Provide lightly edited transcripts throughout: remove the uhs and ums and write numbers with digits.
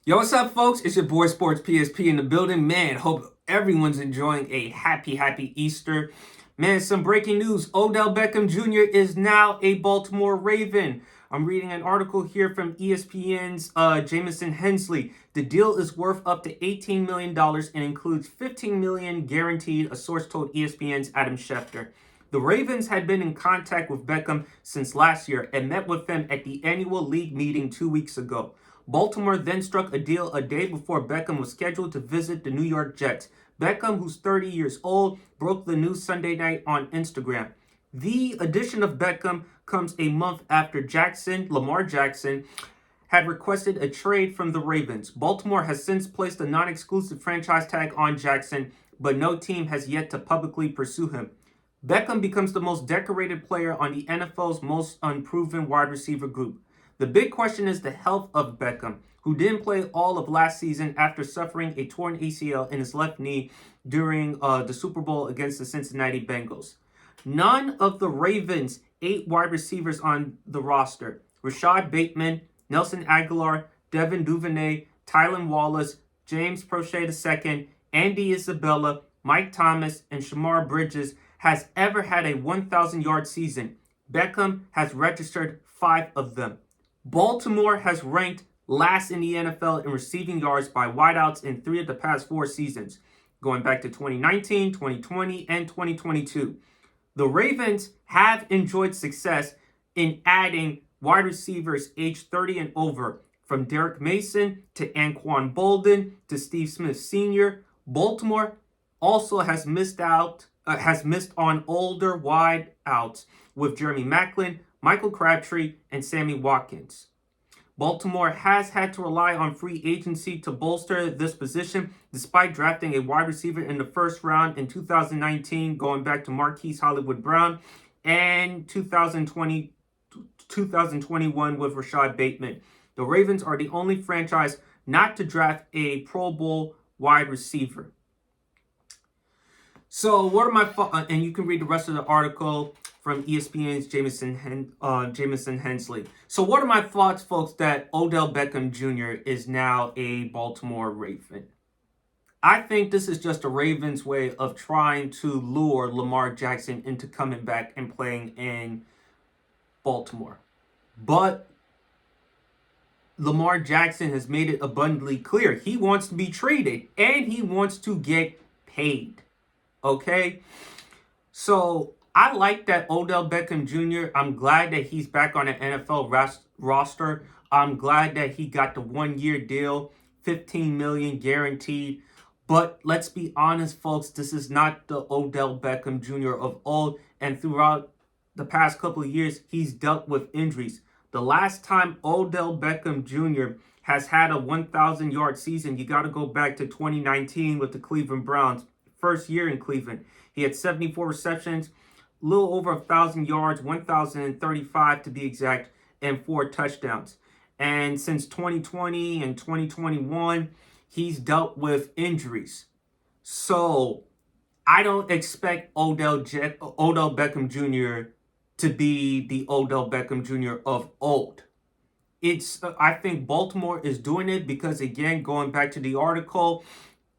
Yo, what's up, folks? It's your boy Sports PSP in the building. Man, hope everyone's enjoying a happy Easter. Man, some breaking news. Odell Beckham Jr. is now a Baltimore Raven. I'm reading an article here from ESPN's Jamison Hensley. The deal is worth up to $18 million and includes $15 million guaranteed, a source told ESPN's Adam Schefter. The Ravens had been in contact with Beckham since last year and met with him at the annual league meeting 2 weeks ago. Baltimore then struck a deal a day before Beckham was scheduled to visit the New York Jets. Beckham, who's 30 years old, broke the news Sunday night on Instagram. The addition of Beckham comes a month after Lamar Jackson, had requested a trade from the Ravens. Baltimore has since placed a non-exclusive franchise tag on Jackson, but no team has yet to publicly pursue him. Beckham becomes the most decorated player on the NFL's most unproven wide receiver group. The big question is the health of Beckham, who didn't play all of last season after suffering a torn ACL in his left knee during the Super Bowl against the Cincinnati Bengals. None of the Ravens' 8 wide receivers on the roster, Rashad Bateman, Nelson Aguilar, Devin Duvernay, Tylan Wallace, James Prochet II, Andy Isabella, Mike Thomas, and Shamar Bridges, has ever had a 1,000-yard season. Beckham has registered 5 of them. Baltimore has ranked last in the NFL in receiving yards by wideouts in 3 of the past 4 seasons, going back to 2019, 2020, and 2022. The Ravens have enjoyed success in adding wide receivers aged 30 and over, from Derek Mason to Anquan Boldin to Steve Smith Sr. Baltimore also has missed on older wideouts with Jeremy Maclin, Michael Crabtree, and Sammy Watkins. Baltimore has had to rely on free agency to bolster this position, despite drafting a wide receiver in the first round in 2019, going back to Marquise Hollywood Brown, and 2021 with Rashad Bateman. The Ravens are the only franchise not to draft a Pro Bowl wide receiver. So what are my thoughts? And you can read the rest of the article from ESPN's Jamison Hensley. So what are my thoughts, folks, that Odell Beckham Jr. is now a Baltimore Raven? I think this is just a Ravens way of trying to lure Lamar Jackson into coming back and playing in Baltimore. But Lamar Jackson has made it abundantly clear he wants to be traded and he wants to get paid. Okay? So I like that Odell Beckham Jr. I'm glad that he's back on the NFL roster. I'm glad that he got the 1-year deal, $15 million guaranteed. But let's be honest, folks, this is not the Odell Beckham Jr. of old. And throughout the past couple of years, he's dealt with injuries. The last time Odell Beckham Jr. has had a 1,000-yard season, you got to go back to 2019 with the Cleveland Browns. First year in Cleveland. He had 74 receptions, a little over 1,000 yards, 1,035 to be exact, and 4 touchdowns. And since 2020 and 2021, he's dealt with injuries. So I don't expect Odell Beckham Jr. to be the Odell Beckham Jr. of old. I think Baltimore is doing it because, again, going back to the article,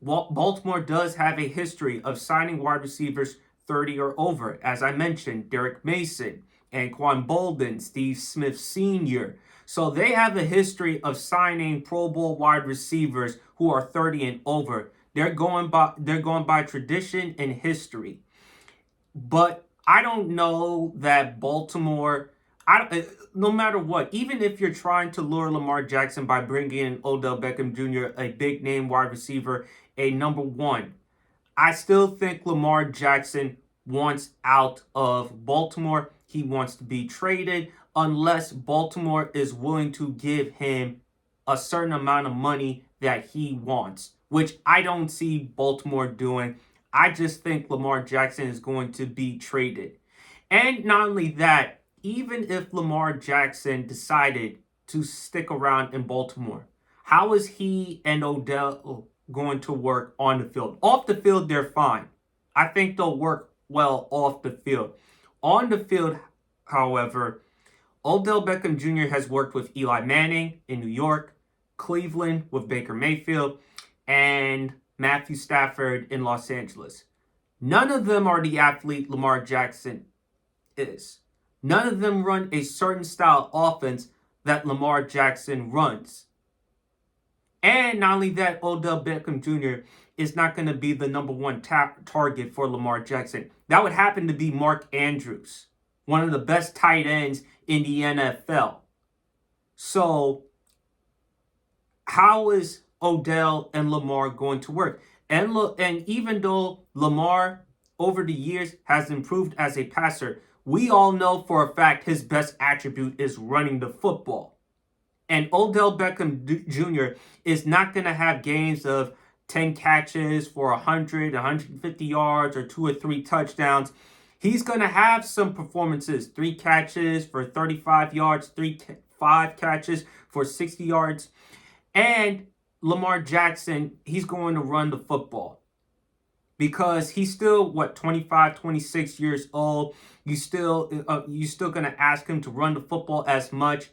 Baltimore does have a history of signing wide receivers 30 or over. As I mentioned, Derek Mason, Anquan Boldin, Steve Smith Sr. So they have a history of signing Pro Bowl wide receivers who are 30 and over. They're going by tradition and history. But I don't know that Baltimore, no matter what, even if you're trying to lure Lamar Jackson by bringing in Odell Beckham Jr., a big name wide receiver, a number 1, I still think Lamar Jackson wants out of Baltimore. He wants to be traded unless Baltimore is willing to give him a certain amount of money that he wants, which I don't see Baltimore doing. I just think Lamar Jackson is going to be traded. And not only that, even if Lamar Jackson decided to stick around in Baltimore, how is he and Odell going to work on the field? Off the field, they're fine. I think they'll work well off the field. On the field, however, Odell Beckham Jr. has worked with Eli Manning in New York, Cleveland with Baker Mayfield, and Matthew Stafford in Los Angeles. None of them are the athlete Lamar Jackson is. None of them run a certain style offense that Lamar Jackson runs. And not only that, Odell Beckham Jr. is not going to be the number one target for Lamar Jackson. That would happen to be Mark Andrews, one of the best tight ends in the NFL. So, how is Odell and Lamar going to work? And even though Lamar, over the years, has improved as a passer, we all know for a fact his best attribute is running the football. And Odell Beckham Jr. is not going to have games of 10 catches for 100, 150 yards, or 2 or 3 touchdowns. He's going to have some performances, 3 catches for 35 yards, 5 catches for 60 yards. And Lamar Jackson, he's going to run the football. Because he's still, 25, 26 years old. You still going to ask him to run the football as much.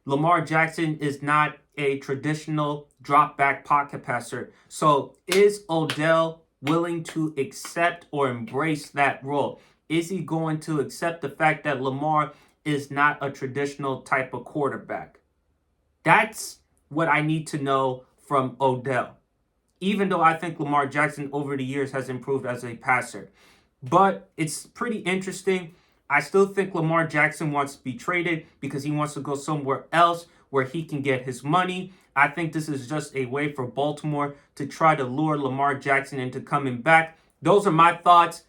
Lamar Jackson is not a traditional drop back pocket passer. So is Odell willing to accept or embrace that role? Is he going to accept the fact that Lamar is not a traditional type of quarterback? That's what I need to know from Odell. Even though I think Lamar Jackson over the years has improved as a passer. But it's pretty interesting. I still think Lamar Jackson wants to be traded because he wants to go somewhere else where he can get his money. I think this is just a way for Baltimore to try to lure Lamar Jackson into coming back. Those are my thoughts.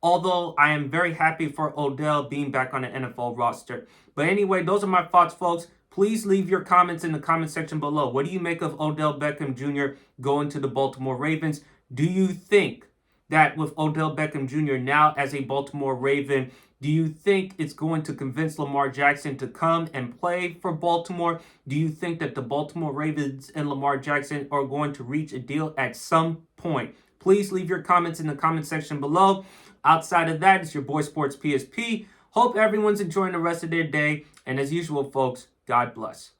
Although I am very happy for Odell being back on the NFL roster. But anyway, those are my thoughts, folks. Please leave your comments in the comment section below. What do you make of Odell Beckham Jr. going to the Baltimore Ravens? Do you think that with Odell Beckham Jr. now as a Baltimore Raven, do you think it's going to convince Lamar Jackson to come and play for Baltimore? Do you think that the Baltimore Ravens and Lamar Jackson are going to reach a deal at some point? Please leave your comments in the comment section below. Outside of that, it's your boy Sports PSP. Hope everyone's enjoying the rest of their day. And as usual, folks, God bless.